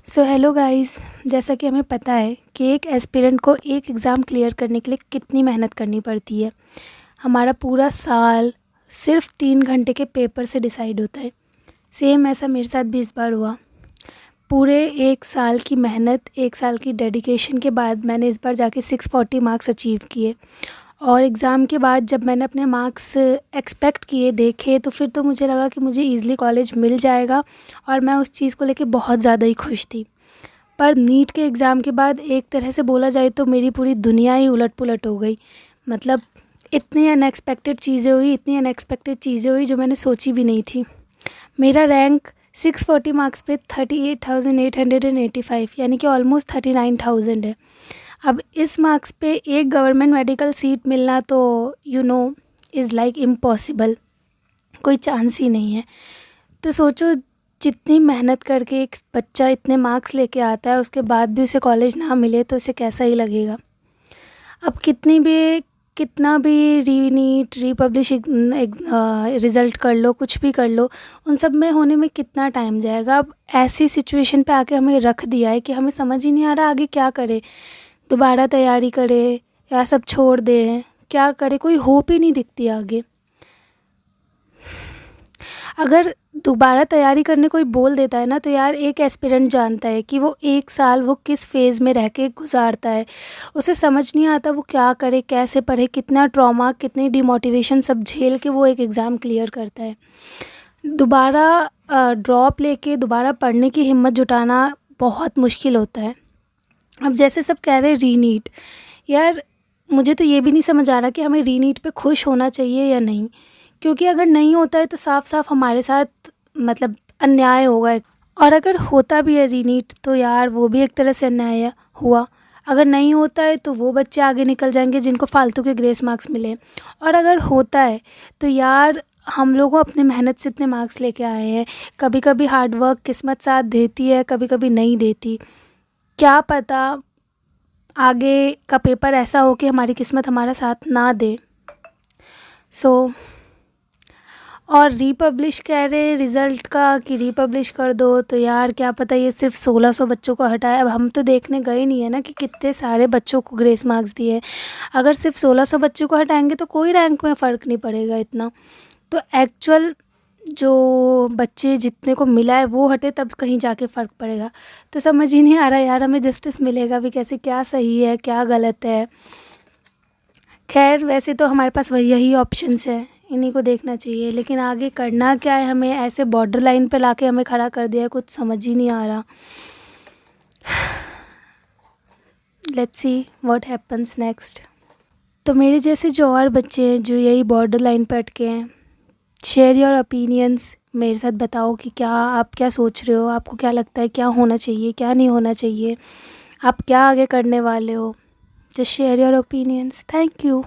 So hello guys, जैसा कि हमें पता है कि एक एस्पिरेंट को एक एग्ज़ाम क्लियर करने के लिए कितनी मेहनत करनी पड़ती है। हमारा पूरा साल सिर्फ 3 घंटे के पेपर से डिसाइड होता है। सेम ऐसा मेरे साथ भी इस बार हुआ। पूरे 1 साल की मेहनत, 1 साल की डेडिकेशन के बाद मैंने इस बार जाके 640 मार्क्स अचीव किए। और एग्ज़ाम के बाद जब मैंने अपने मार्क्स एक्सपेक्ट किए, देखे, तो फिर तो मुझे लगा कि मुझे ईज़िली कॉलेज मिल जाएगा और मैं उस चीज़ को लेके बहुत ज़्यादा ही खुश थी। पर नीट के एग्ज़ाम के बाद एक तरह से बोला जाए तो मेरी पूरी दुनिया ही उलट-पुलट हो गई। मतलब इतनी अनएक्सपेक्टेड चीज़ें हुई जो मैंने सोची भी नहीं थी। मेरा रैंक 640 मार्क्स पे 38,885 यानी कि ऑलमोस्ट 39,000 है। अब इस मार्क्स पे एक गवर्नमेंट मेडिकल सीट मिलना तो इज़ लाइक इम्पॉसिबल, कोई चांस ही नहीं है। तो सोचो, जितनी मेहनत करके एक बच्चा इतने मार्क्स लेके आता है, उसके बाद भी उसे कॉलेज ना मिले तो उसे कैसा ही लगेगा। अब कितना भी रीनीट रीपब्लिश रिज़ल्ट कर लो, कुछ भी कर लो, उन सब में होने में कितना टाइम जाएगा। अब ऐसी सिचुएशन पे आके हमें रख दिया है कि हमें समझ ही नहीं आ रहा आगे क्या करें। दोबारा तैयारी करें या सब छोड़ दें, क्या करें, कोई होप ही नहीं दिखती आगे। अगर दोबारा तैयारी करने कोई बोल देता है ना, तो यार एक एस्पिरेंट जानता है कि वो 1 साल वो किस फेज़ में रह के गुजारता है। उसे समझ नहीं आता वो क्या करे, कैसे पढ़े, कितना ट्रॉमा, कितनी डिमोटिवेशन सब झेल के वो एक एग्ज़ाम क्लियर करता है। दोबारा ड्रॉप लेके दोबारा पढ़ने की हिम्मत जुटाना बहुत मुश्किल होता है। अब जैसे सब कह रहे हैं रीनीट, यार मुझे तो ये भी नहीं समझ आ रहा कि हमें रीनीट पे खुश होना चाहिए या नहीं। क्योंकि अगर नहीं होता है तो साफ साफ हमारे साथ मतलब अन्याय होगा। और अगर होता भी है रीनीट तो यार वो भी एक तरह से अन्याय हुआ। अगर नहीं होता है तो वो बच्चे आगे निकल जाएंगे जिनको फालतू के ग्रेस मार्क्स मिले। और अगर होता है तो यार हम लोगों अपने मेहनत से इतने मार्क्स लेके आए हैं। कभी कभी हार्ड वर्क किस्मत साथ देती है, कभी कभी नहीं देती। क्या पता आगे का पेपर ऐसा हो कि हमारी किस्मत हमारा साथ ना दे। और रीपब्लिश कह रहे हैं रिज़ल्ट का कि रीपब्लिश कर दो, तो यार क्या पता ये सिर्फ 1600 बच्चों को हटाए। अब हम तो देखने गए नहीं है ना कि कितने सारे बच्चों को ग्रेस मार्क्स दिए। अगर सिर्फ 1600 बच्चों को हटाएंगे तो कोई रैंक में फ़र्क नहीं पड़ेगा इतना। तो एक्चुअल जो बच्चे जितने को मिला है वो हटे, तब कहीं जाके फ़र्क पड़ेगा। तो समझ ही नहीं आ रहा यार हमें जस्टिस मिलेगा भी कैसे, क्या सही है क्या गलत है। खैर वैसे तो हमारे पास वही यही ऑप्शंस है, इन्हीं को देखना चाहिए। लेकिन आगे करना क्या है, हमें ऐसे बॉर्डर लाइन पे लाके हमें खड़ा कर दिया है, कुछ समझ ही नहीं आ रहा। Let's see what happens next. तो मेरे जैसे जो और बच्चे हैं जो यही बॉर्डर लाइन पे अटके हैं, शेयर योर ओपिनियंस। मेरे साथ बताओ कि आप क्या सोच रहे हो, आपको क्या लगता है क्या होना चाहिए क्या नहीं होना चाहिए, आप क्या आगे करने वाले हो। Just share your opinions. Thank you.